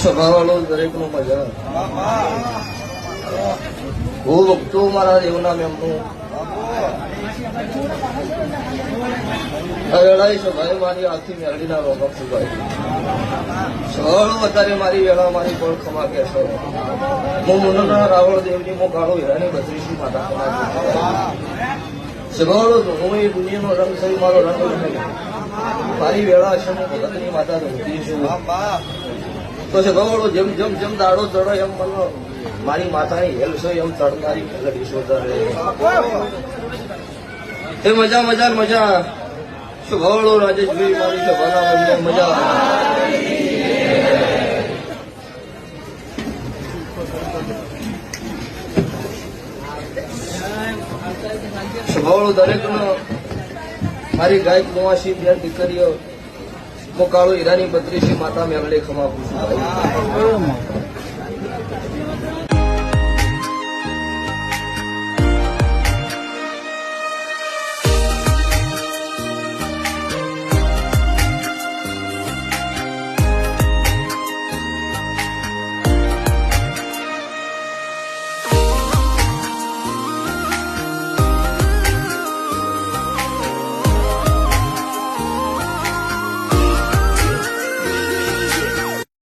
સ્વભાવવાળો દરેકનો મજા. હું ભક્તો મારા દેવના એમનું વેળાએ સ્વભાવે મારી આખી મેળવીના રોગમ સુભાઈ સવાળો વધારે મારી વેળા મારી કોળ ખમા કે છો. હું મુનના રાવળ દેવની મો કાળો હીરાની બત્રીસી માતા સવાળો છું. હું એ દુનિયાનો રંગ થઈ મારો રંગ નથી. મારી વેળા છે હું ભગતની માતા ધરતી છું. તો સવાળો જેમ જેમ જેમ દાડો ચડો એમ મને મારી માતાની હેલ છો એમ ચડનારી ખેલડી શોધે એ મજા મજા મજા. સ્વભાવળો રાજેશભાઈ મારી સભાના મજા. સ્વભાવળો દરેકનો મારી ગાયક કુંવાસી બે દીકરીઓ મોકાળો હીરાની બત્રીસી માતા મેળડે ખમા પૂછું.